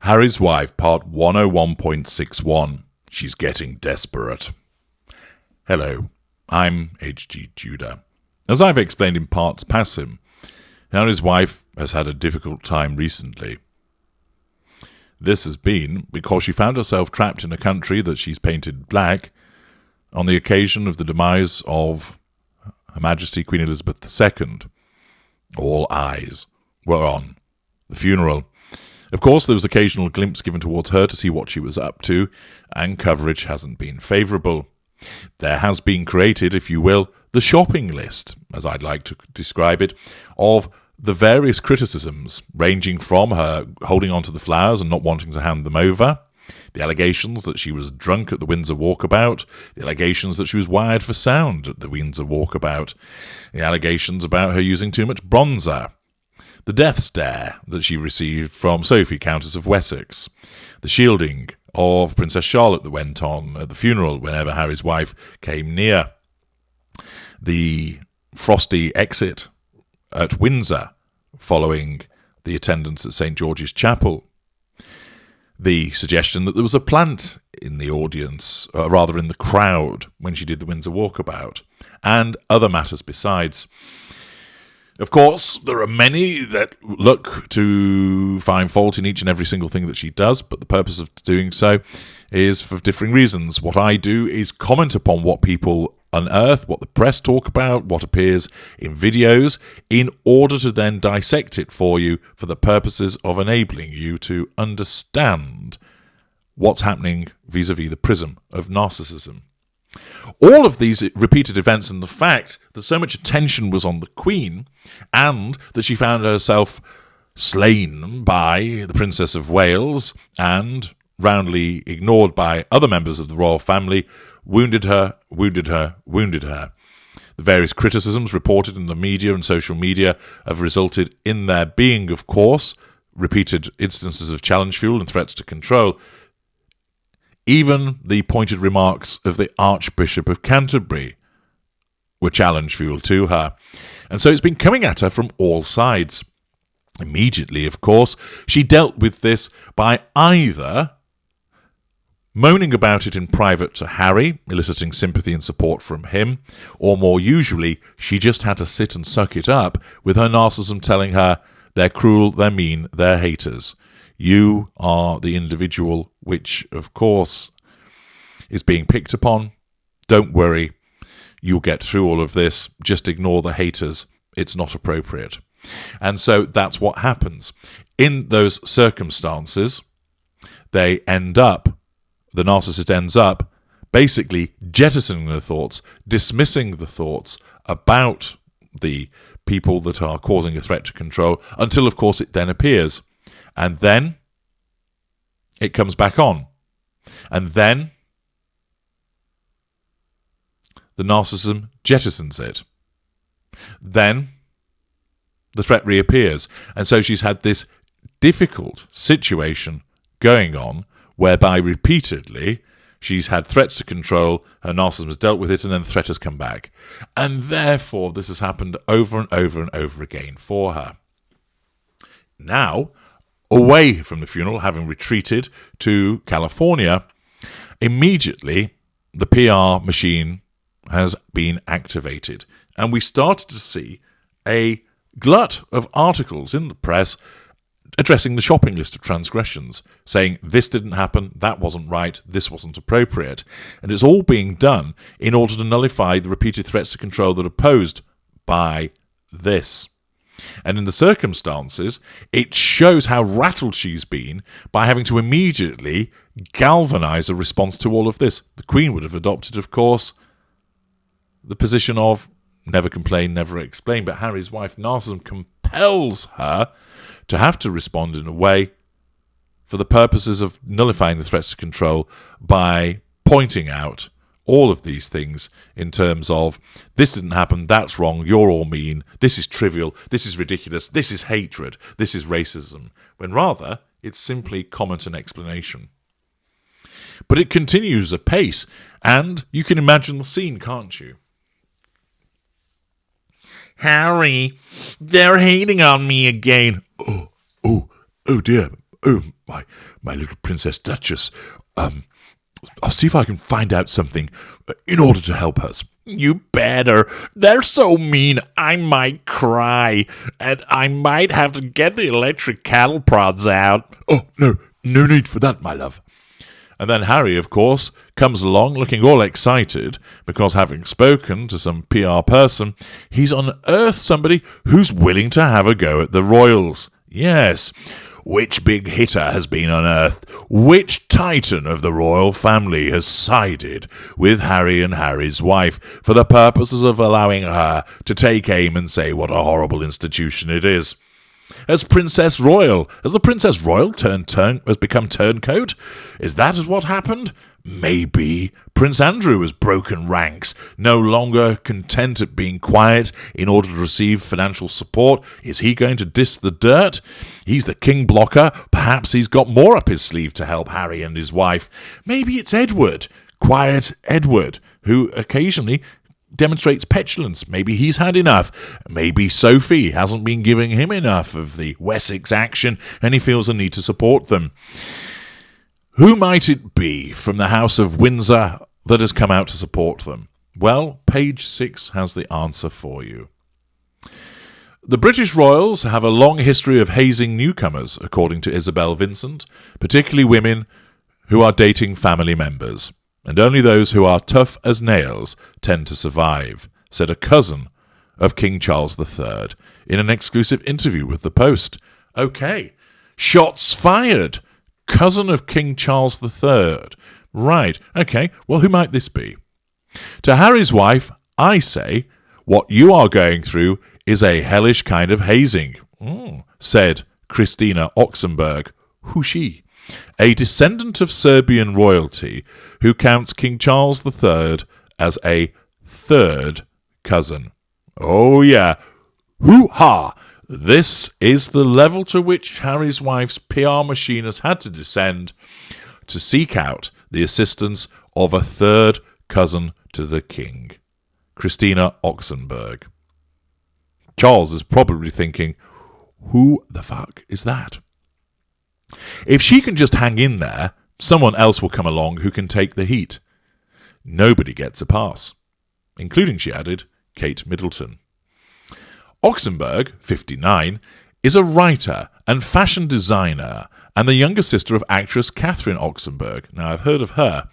Harry's Wife, part 101.61. She's getting desperate. Hello, I'm H.G. Tudor. As I've explained in parts past him, Harry's wife has had a difficult time recently. This has been because she found herself trapped in a country that she's painted black on the occasion of the demise of Her Majesty Queen Elizabeth II. All eyes were on the funeral. Of course, there was occasional glimpse given towards her to see what she was up to, and coverage hasn't been favourable. There has been created, if you will, the shopping list, as I'd like to describe it, of the various criticisms, ranging from her holding on to the flowers and not wanting to hand them over, the allegations that she was drunk at the Windsor Walkabout, the allegations that she was wired for sound at the Windsor Walkabout, the allegations about her using too much bronzer, the death stare that she received from Sophie, Countess of Wessex, the shielding of Princess Charlotte that went on at the funeral whenever Harry's wife came near, the frosty exit at Windsor following the attendance at St. George's Chapel, the suggestion that there was a plant in the audience, rather in the crowd, when she did the Windsor Walkabout, and other matters besides. Of course, there are many that look to find fault in each and every single thing that she does, but the purpose of doing so is for differing reasons. What I do is comment upon what people unearth, what the press talk about, what appears in videos, in order to then dissect it for you for the purposes of enabling you to understand what's happening vis-a-vis the prism of narcissism. All of these repeated events and the fact that so much attention was on the Queen and that she found herself slain by the Princess of Wales and roundly ignored by other members of the royal family wounded her. The various criticisms reported in the media and social media have resulted in there being, of course, repeated instances of challenge fuel and threats to control. Even the pointed remarks of the Archbishop of Canterbury were challenge fuel to her. And so it's been coming at her from all sides. Immediately, of course, she dealt with this by either moaning about it in private to Harry, eliciting sympathy and support from him, or more usually, she just had to sit and suck it up with her narcissism telling her, they're cruel, they're mean, they're haters. You are the individual which, of course, is being picked upon. Don't worry. You'll get through all of this. Just ignore the haters. It's not appropriate. And so that's what happens. In those circumstances, the narcissist ends up basically jettisoning the thoughts, dismissing the thoughts about the people that are causing a threat to control until, of course, it then appears. And then it comes back on. And then the narcissism jettisons it. Then the threat reappears. And so she's had this difficult situation going on whereby repeatedly she's had threats to control, her narcissism has dealt with it, and then the threat has come back. And therefore this has happened over and over and over again for her. Now, away from the funeral, having retreated to California, immediately the PR machine has been activated. And we started to see a glut of articles in the press addressing the shopping list of transgressions, saying this didn't happen, that wasn't right, this wasn't appropriate. And it's all being done in order to nullify the repeated threats to control that are posed by this. And in the circumstances, it shows how rattled she's been by having to immediately galvanise a response to all of this. The Queen would have adopted, of course, the position of never complain, never explain. But Harry's wife, narcissism, compels her to have to respond in a way for the purposes of nullifying the threats to control by pointing out all of these things in terms of this didn't happen, that's wrong, you're all mean, this is trivial, this is ridiculous, this is hatred, this is racism, when rather it's simply comment and explanation. But it continues apace, and you can imagine the scene, can't you? Harry, they're hating on me again. Oh dear. Oh, my little Princess Duchess. I'll see if I can find out something in order to help us. You better. They're so mean, I might cry, and I might have to get the electric cattle prods out. Oh, no need for that, my love. And then Harry, of course, comes along looking all excited because, having spoken to some PR person, he's unearthed somebody who's willing to have a go at the royals. Yes. Which big hitter has been unearthed? Which titan of the royal family has sided with Harry and Harry's wife for the purposes of allowing her to take aim and say what a horrible institution it is? Has the Princess Royal has become turncoat? Is that what happened? Maybe Prince Andrew has broken ranks, no longer content at being quiet in order to receive financial support. Is he going to diss the dirt? He's the king blocker. Perhaps he's got more up his sleeve to help Harry and his wife. Maybe it's Edward, quiet Edward, who occasionally demonstrates petulance. Maybe he's had enough. Maybe Sophie hasn't been giving him enough of the Wessex action and he feels a need to support them. Who might it be from the House of Windsor that has come out to support them? Well, page 6 has the answer for you. The British royals have a long history of hazing newcomers, according to Isabel Vincent, particularly women who are dating family members. And only those who are tough as nails tend to survive, said a cousin of King Charles III in an exclusive interview with the Post. Okay, shots fired. Cousin of King Charles III. Right, okay, well, who might this be? To Harry's wife, I say, what you are going through is a hellish kind of hazing, said Christina Oxenberg. Who's she? A descendant of Serbian royalty who counts King Charles III as a third cousin. Oh, yeah. Hoo-ha! This is the level to which Harry's wife's PR machine has had to descend to seek out the assistance of a third cousin to the king. Christina Oxenberg. Charles is probably thinking, who the fuck is that? If she can just hang in there, someone else will come along who can take the heat. Nobody gets a pass, including, she added, Kate Middleton. Oxenberg, 59, is a writer and fashion designer and the younger sister of actress Catherine Oxenberg. Now, I've heard of her.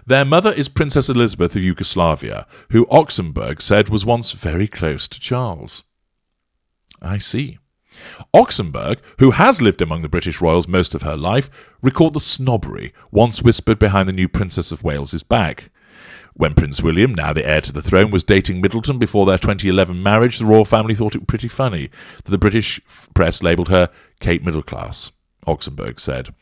Their mother is Princess Elizabeth of Yugoslavia, who Oxenberg said was once very close to Charles. I see. Oxenberg, who has lived among the British royals most of her life, recalled the snobbery once whispered behind the new Princess of Wales's back. When Prince William, now the heir to the throne, was dating Middleton before their 2011 marriage, the royal family thought it pretty funny that the British press labelled her Kate Middleclass, Oxenberg said.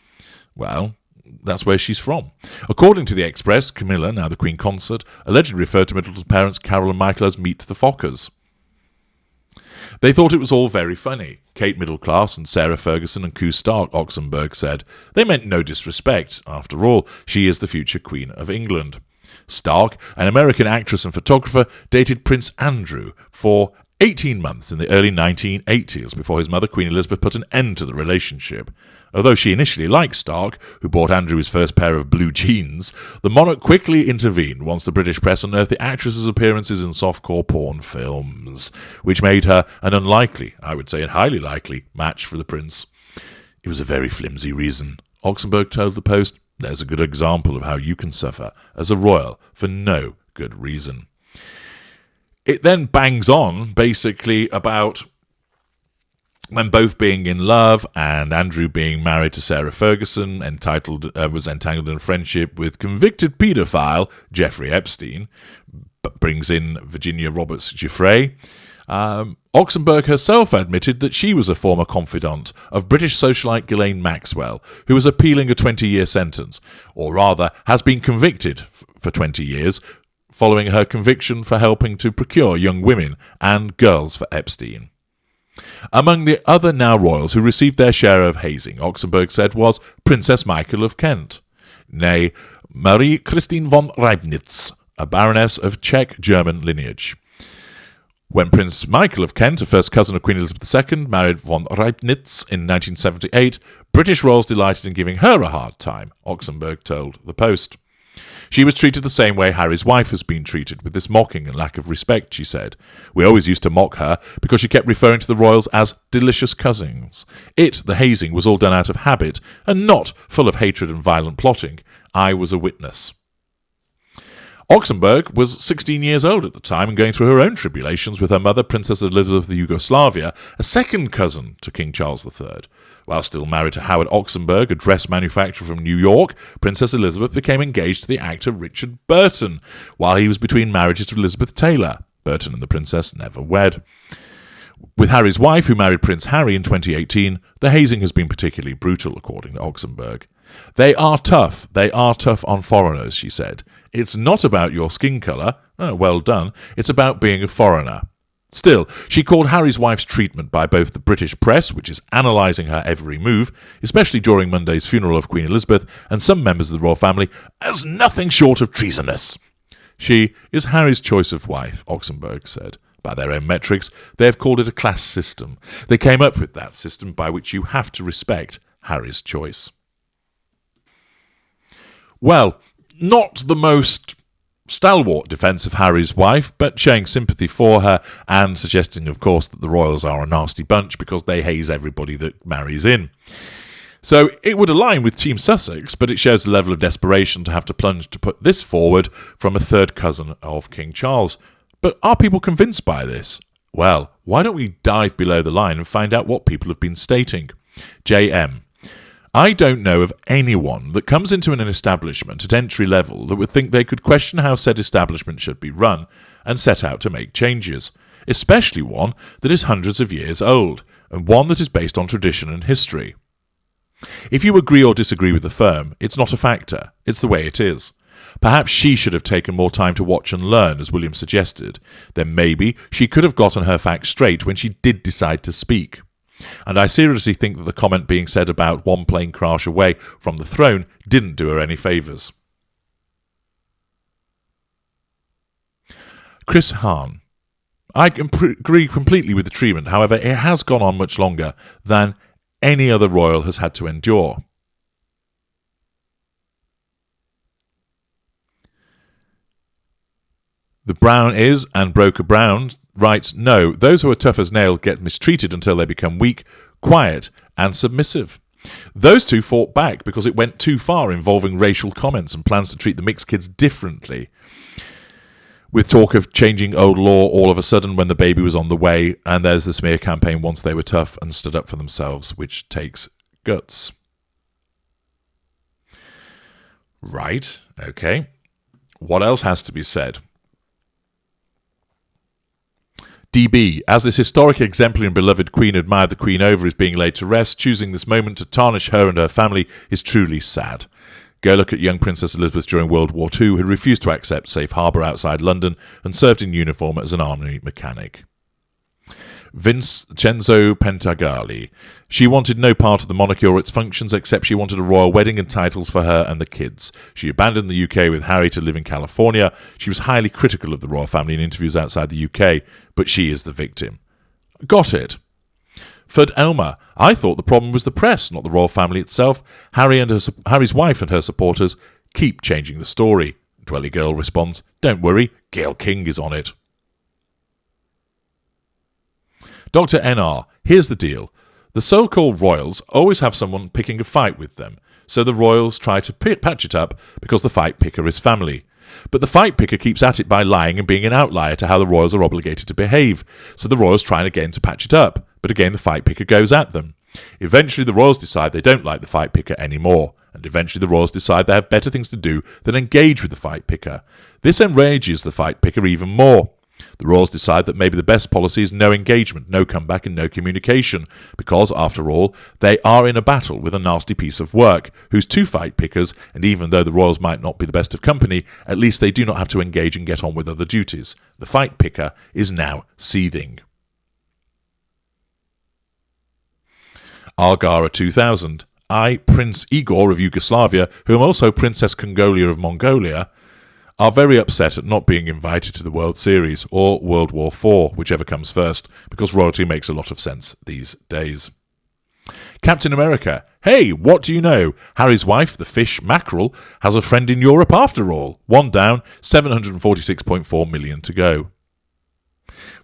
Well, that's where she's from. According to the Express, Camilla, now the Queen Consort, allegedly referred to Middleton's parents, Carol and Michael, as Meet the Fockers. They thought it was all very funny. Kate Middleclass and Sarah Ferguson and Coo Stark, Oxenberg said. They meant no disrespect. After all, she is the future Queen of England. Stark, an American actress and photographer, dated Prince Andrew for 18 months in the early 1980s before his mother, Queen Elizabeth, put an end to the relationship. Although she initially liked Stark, who bought Andrew his first pair of blue jeans, the monarch quickly intervened once the British press unearthed the actress's appearances in softcore porn films, which made her an unlikely, I would say a highly likely, match for the prince. It was a very flimsy reason. Oxenberg told the Post, there's a good example of how you can suffer as a royal for no good reason. It then bangs on, basically, about them both being in love and Andrew being married to Sarah Ferguson, was entangled in a friendship with convicted paedophile Jeffrey Epstein, but brings in Virginia Roberts Giuffre. Oxenberg herself admitted that she was a former confidant of British socialite Ghislaine Maxwell, who was appealing a 20-year sentence, or rather has been convicted for 20 years, following her conviction for helping to procure young women and girls for Epstein. Among the other now royals who received their share of hazing, Oxenberg said, was Princess Michael of Kent, née Marie Christine von Reibnitz, a baroness of Czech-German lineage. When Prince Michael of Kent, a first cousin of Queen Elizabeth II, married von Reibnitz in 1978, British royals delighted in giving her a hard time, Oxenberg told the Post. She was treated the same way Harry's wife has been treated, with this mocking and lack of respect, she said. We always used to mock her because she kept referring to the royals as delicious cousins. The hazing, was all done out of habit and not full of hatred and violent plotting. I was a witness. Oxenberg was 16 years old at the time and going through her own tribulations with her mother, Princess Elizabeth of Yugoslavia, a second cousin to King Charles III. While still married to Howard Oxenberg, a dress manufacturer from New York, Princess Elizabeth became engaged to the actor Richard Burton, while he was between marriages to Elizabeth Taylor. Burton and the princess never wed. With Harry's wife, who married Prince Harry in 2018, the hazing has been particularly brutal, according to Oxenberg. They are tough on foreigners, she said. It's not about your skin colour, well done, it's about being a foreigner. Still, she called Harry's wife's treatment by both the British press, which is analysing her every move, especially during Monday's funeral of Queen Elizabeth, and some members of the royal family, as nothing short of treasonous. She is Harry's choice of wife, Oxenberg said. By their own metrics, they have called it a class system. They came up with that system by which you have to respect Harry's choice. Well, not the most stalwart defence of Harry's wife, but showing sympathy for her and suggesting, of course, that the royals are a nasty bunch because they haze everybody that marries in. So it would align with Team Sussex, but it shows a level of desperation to have to plunge to put this forward from a third cousin of King Charles. But are people convinced by this? Well, why don't we dive below the line and find out what people have been stating? JM. I don't know of anyone that comes into an establishment at entry level that would think they could question how said establishment should be run and set out to make changes, especially one that is hundreds of years old, and one that is based on tradition and history. If you agree or disagree with the firm, it's not a factor, it's the way it is. Perhaps she should have taken more time to watch and learn, as William suggested. Then maybe she could have gotten her facts straight when she did decide to speak. And I seriously think that the comment being said about one plane crash away from the throne didn't do her any favours. Chris Hahn. I agree completely with the treatment, however, it has gone on much longer than any other royal has had to endure. The Brown is, and Broker Brown writes, no, those who are tough as nails get mistreated until they become weak, quiet, and submissive. Those two fought back because it went too far, involving racial comments and plans to treat the mixed kids differently. With talk of changing old law all of a sudden when the baby was on the way, and there's the smear campaign once they were tough and stood up for themselves, which takes guts. Right, okay. What else has to be said? DB, as this historic, exemplary and beloved queen admired the Queen over is being laid to rest, choosing this moment to tarnish her and her family is truly sad. Go look at young Princess Elizabeth during World War II, who refused to accept safe harbour outside London and served in uniform as an army mechanic. Vincenzo Pentagali. She wanted no part of the monarchy or its functions, except she wanted a royal wedding and titles for her and the kids. She abandoned the UK with Harry to live in California. She was highly critical of the royal family in interviews outside the UK, but she is the victim. Got it. Ferd Elmer. I thought the problem was the press, not the royal family itself. Harry's wife and her supporters keep changing the story. Dwelly Girl responds, don't worry, Gail King is on it. Dr. NR, here's the deal. The so-called royals always have someone picking a fight with them, so the royals try to patch it up because the fight picker is family. But the fight picker keeps at it by lying and being an outlier to how the royals are obligated to behave, so the royals try again to patch it up, but again the fight picker goes at them. Eventually the royals decide they don't like the fight picker anymore, and eventually the royals decide they have better things to do than engage with the fight picker. This enrages the fight picker even more. The royals decide that maybe the best policy is no engagement, no comeback and no communication, because, after all, they are in a battle with a nasty piece of work, whose two fight pickers, and even though the royals might not be the best of company, at least they do not have to engage and get on with other duties. The fight picker is now seething. Argara 2000. I, Prince Igor of Yugoslavia, who am also Princess Congolia of Mongolia, are very upset at not being invited to the World Series or World War IV, whichever comes first, because royalty makes a lot of sense these days. Captain America. Hey, what do you know? Harry's wife, the fish Markle, has a friend in Europe after all. 1 down, 746.4 million to go.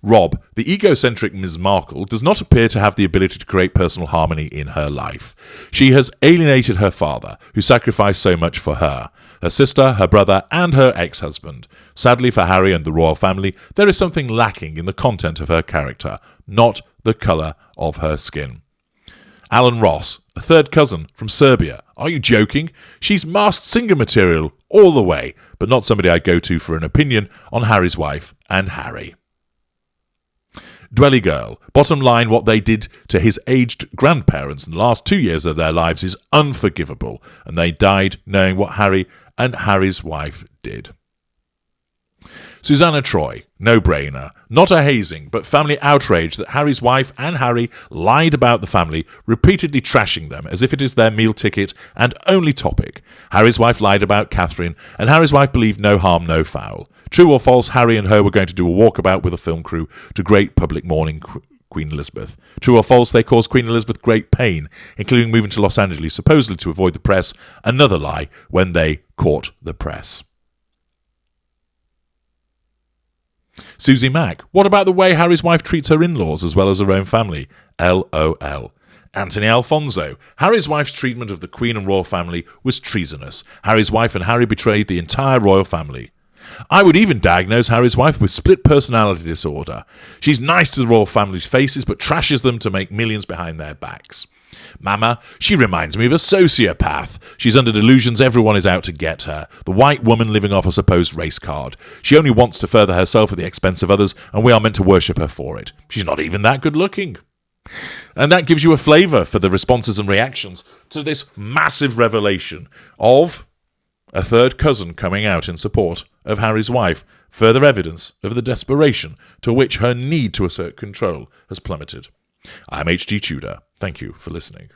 Rob, the egocentric Ms. Markle, does not appear to have the ability to create personal harmony in her life. She has alienated her father, who sacrificed so much for her sister, her brother, and her ex-husband. Sadly for Harry and the royal family, there is something lacking in the content of her character, not the colour of her skin. Alan Ross, a third cousin from Serbia. Are you joking? She's Masked Singer material all the way, but not somebody I go to for an opinion on Harry's wife and Harry. Dwelly Girl. Bottom line, what they did to his aged grandparents in the last 2 years of their lives is unforgivable, and they died knowing what Harry and Harry's wife did. Susanna Troy. No-brainer. Not a hazing, but family outrage that Harry's wife and Harry lied about the family, repeatedly trashing them as if it is their meal ticket and only topic. Harry's wife lied about Catherine, and Harry's wife believed no harm, no foul. True or false, Harry and her were going to do a walkabout with a film crew to great public mourning Queen Elizabeth. True or false, they caused Queen Elizabeth great pain, including moving to Los Angeles, supposedly to avoid the press. Another lie, when they caught the press. Susie Mack. What about the way Harry's wife treats her in-laws as well as her own family? LOL. Anthony Alfonso. Harry's wife's treatment of the Queen and royal family was treasonous. Harry's wife and Harry betrayed the entire royal family. I would even diagnose Harry's wife with split personality disorder. She's nice to the royal family's faces, but trashes them to make millions behind their backs. Mama, she reminds me of a sociopath. She's under delusions everyone is out to get her. The white woman living off a supposed race card. She only wants to further herself at the expense of others, and we are meant to worship her for it. She's not even that good looking. And that gives you a flavour for the responses and reactions to this massive revelation of a third cousin coming out in support of Harry's wife. Further evidence of the desperation to which her need to assert control has plummeted. I'm H.G. Tudor. Thank you for listening.